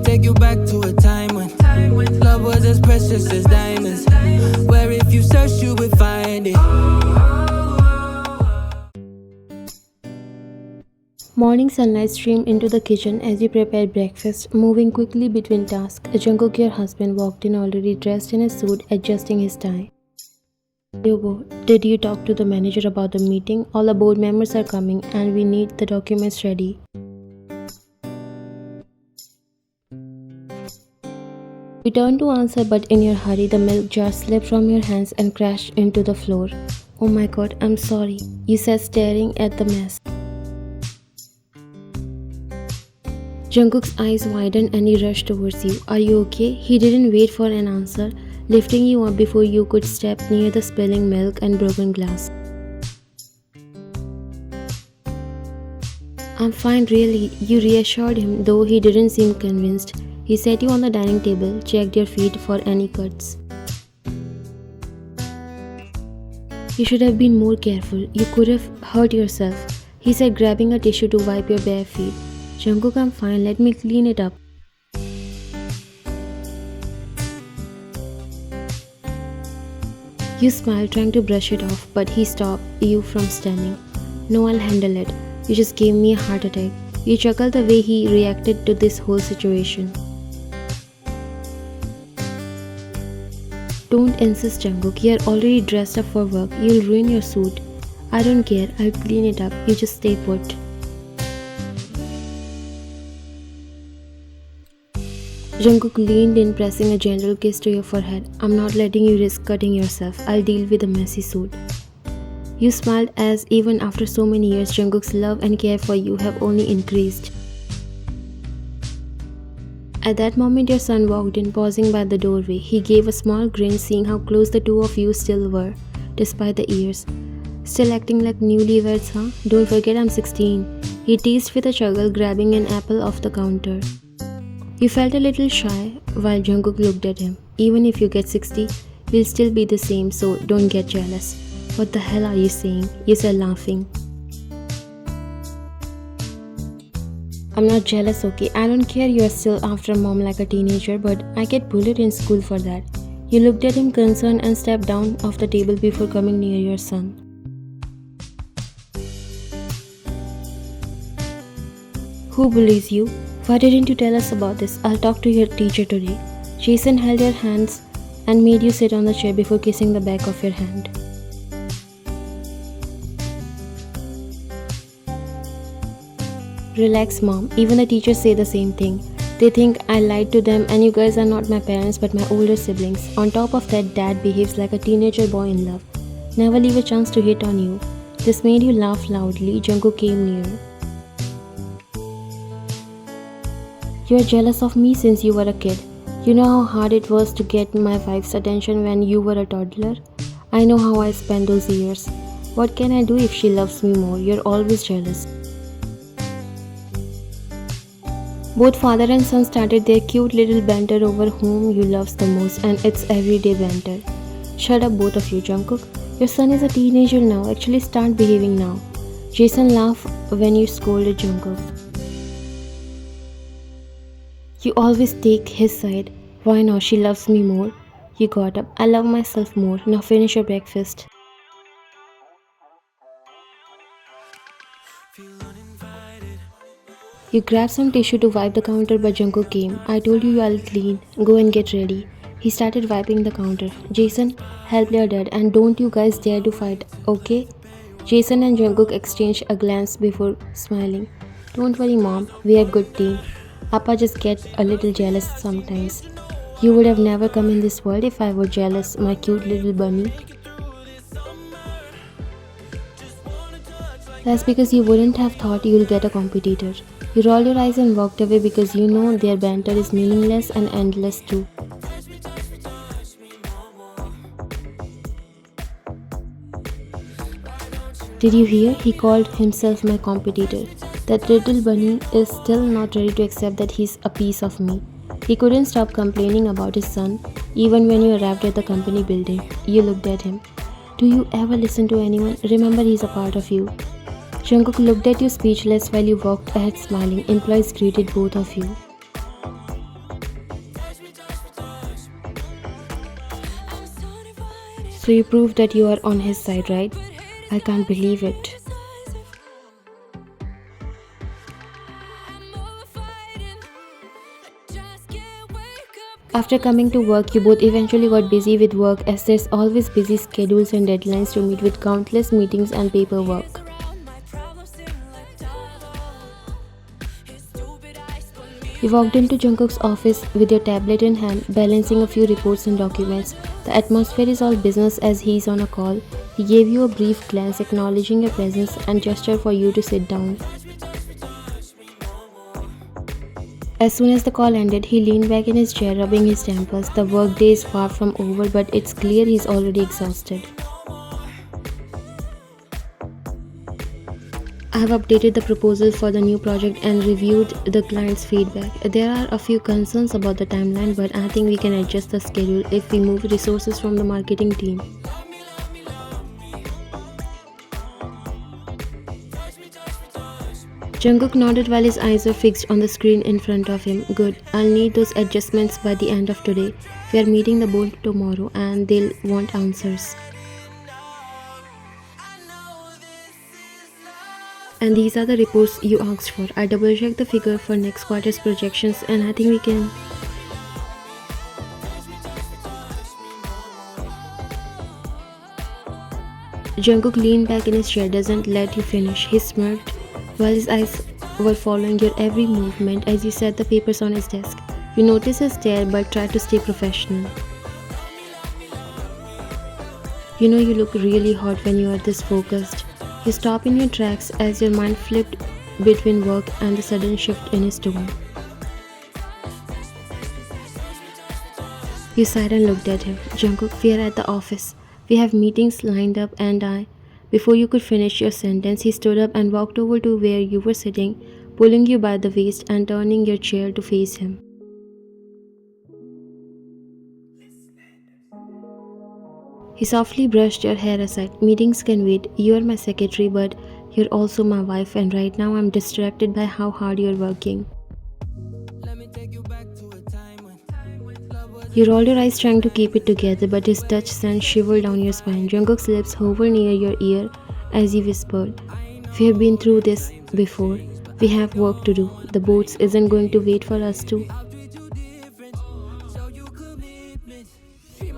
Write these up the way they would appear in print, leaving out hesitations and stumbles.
take you back to a time when love was as precious as diamonds, where if you search you would find it. Morning sunlight streamed into the kitchen as you prepared breakfast, moving quickly between tasks. Jungkook, your husband, walked in already dressed in a suit, adjusting his tie. Yobo, did you talk to the manager about the meeting? All the board members are coming and we need the documents ready. You turned to answer, but in your hurry, the milk jar slipped from your hands and crashed into the floor. Oh my god, I'm sorry, you said, staring at the mess. Jungkook's eyes widened and he rushed towards you. Are you okay? He didn't wait for an answer, lifting you up before you could step near the spilling milk and broken glass. I'm fine, really, you reassured him, though he didn't seem convinced. He set you on the dining table, checked your feet for any cuts. You should have been more careful. You could have hurt yourself, he said, grabbing a tissue to wipe your bare feet. Jungkook, I'm fine, let me clean it up. You smiled, trying to brush it off, but he stopped you from standing. No, I'll handle it. You just gave me a heart attack. You chuckled the way he reacted to this whole situation. Don't insist, Jungkook. You're already dressed up for work. You'll ruin your suit. I don't care. I'll clean it up. You just stay put. Jungkook leaned in, pressing a gentle kiss to your forehead. I'm not letting you risk cutting yourself. I'll deal with the messy suit. You smiled as even after so many years, Jungkook's love and care for you have only increased. At that moment, your son walked in, pausing by the doorway. He gave a small grin, seeing how close the two of you still were, despite the years. Still acting like newlyweds, huh? Don't forget I'm 16. He teased with a chuckle, grabbing an apple off the counter. You felt a little shy while Jungkook looked at him. Even if you get 60, we'll still be the same, so don't get jealous. What the hell are you saying? You said, laughing. I'm not jealous, okay? I don't care you're still after mom like a teenager, but I get bullied in school for that. You looked at him concerned and stepped down off the table before coming near your son. Who bullies you? Why didn't you tell us about this? I'll talk to your teacher today. Jason held your hands and made you sit on the chair before kissing the back of your hand. Relax, mom. Even the teachers say the same thing. They think I lied to them and you guys are not my parents but my older siblings. On top of that, dad behaves like a teenager boy in love. Never leave a chance to hit on you. This made you laugh loudly. Jungkook came near. You are jealous of me since you were a kid. You know how hard it was to get my wife's attention when you were a toddler? I know how I spent those years. What can I do if she loves me more? You're always jealous. Both father and son started their cute little banter over whom you loves the most, and it's everyday banter. Shut up, both of you, Jungkook. Your son is a teenager now. Actually start behaving now. Jason laughed when you scolded Jungkook. You always take his side. Why not? She loves me more. You got up. I love myself more. Now finish your breakfast. You grabbed some tissue to wipe the counter, but Jungkook came. I told you I'll clean. Go and get ready. He started wiping the counter. Jason, help your dad and don't you guys dare to fight, okay? Jason and Jungkook exchanged a glance before smiling. Don't worry, mom. We are a good team. Appa just gets a little jealous sometimes. You would have never come in this world if I were jealous, my cute little bunny. That's because you wouldn't have thought you'll get a competitor. You rolled your eyes and walked away because you know their banter is meaningless and endless too. Did you hear? He called himself my competitor. That little bunny is still not ready to accept that he's a piece of me. He couldn't stop complaining about his son, even when you arrived at the company building. You looked at him. Do you ever listen to anyone? Remember, he's a part of you. Jungkook looked at you speechless while you walked ahead smiling. Employees greeted both of you. So you proved that you are on his side, right? I can't believe it. After coming to work, you both eventually got busy with work as there's always busy schedules and deadlines to meet with countless meetings and paperwork. You walked into Jungkook's office with your tablet in hand, balancing a few reports and documents. The atmosphere is all business as he's on a call. He gave you a brief glance, acknowledging your presence, and gestured for you to sit down. As soon as the call ended, he leaned back in his chair, rubbing his temples. The workday is far from over, but it's clear he's already exhausted. I have updated the proposal for the new project and reviewed the client's feedback. There are a few concerns about the timeline, but I think we can adjust the schedule if we move resources from the marketing team. Jungkook nodded while his eyes were fixed on the screen in front of him. Good, I'll need those adjustments by the end of today. We are meeting the board tomorrow and they'll want answers. And these are the reports you asked for. I double checked the figure for next quarter's projections and I think we can. Jungkook leaned back in his chair, doesn't let you finish. He smirked while his eyes were following your every movement as you set the papers on his desk. You noticed his stare but tried to stay professional. You know you look really hot when you are this focused. You stop in your tracks as your mind flipped between work and the sudden shift in his tone. You sighed and looked at him. Jungkook, we are at the office. We have meetings lined up and Before you could finish your sentence, he stood up and walked over to where you were sitting, pulling you by the waist and turning your chair to face him. He softly brushed your hair aside. Meetings can wait. You are my secretary, but you're also my wife, and right now I'm distracted by how hard you're working. You rolled your eyes trying to keep it together, but his touch sent shiver down your spine. Jungkook's lips hovered near your ear as he whispered, we have been through this before. We have work to do. The boats isn't going to wait for us to.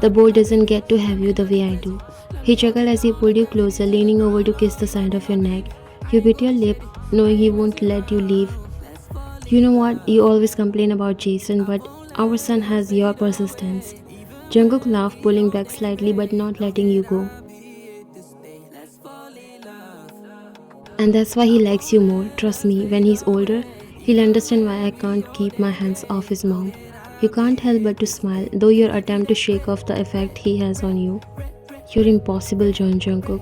The boat doesn't get to have you the way I do. He chuckled as he pulled you closer, leaning over to kiss the side of your neck. You bit your lip, knowing he won't let you leave. You know what? You always complain about Jason, but our son has your persistence. Jungkook laughed, pulling back slightly but not letting you go. And that's why he likes you more. Trust me, when he's older, he'll understand why I can't keep my hands off his mom. You can't help but to smile, though your attempt to shake off the effect he has on you. You're impossible, Jungkook.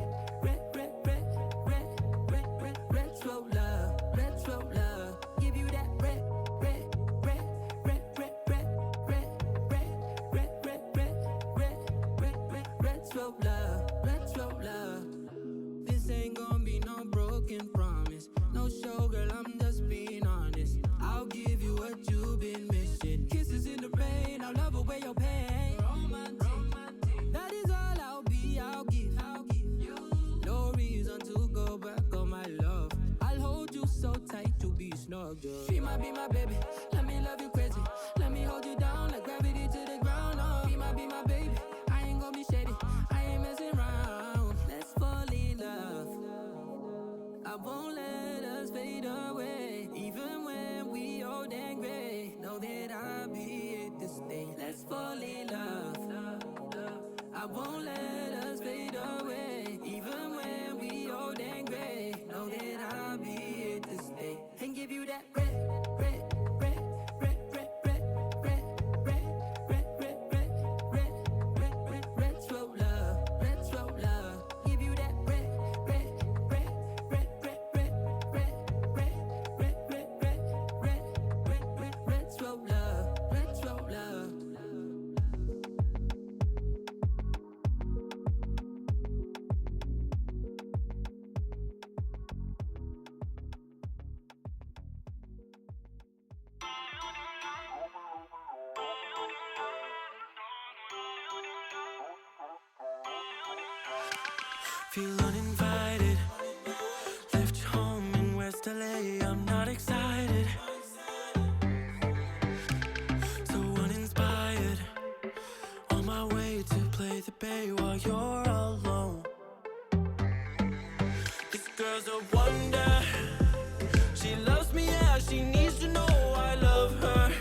She might be my baby, let me love you crazy. Let me hold you down like gravity to the ground. Oh, she might be my baby, I ain't gonna be shady, I ain't messing around. Let's fall in love, I won't let us fade away. Even when we old and gray, know that I'll be here to stay. Let's fall in love, I won't let us fade away. Even when we old and gray, know that I'll be here to stay. And give you that red, red, red, red, red, red, red, red, red, red, red, red, red, red, retro love, retro love. Give you that red, red, red, red, red, red, red, red, red, red, red, red, red, red, retro love, retro love. Feel uninvited. Left home in West LA, I'm not excited. So uninspired. On my way to play the bay while you're alone. This girl's a wonder. She loves me, yeah, she needs to know I love her.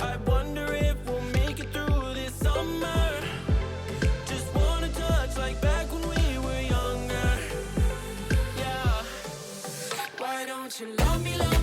I wonder if we'll make it through this summer. Just wanna touch like back when we were younger. Yeah. Why don't you love me, love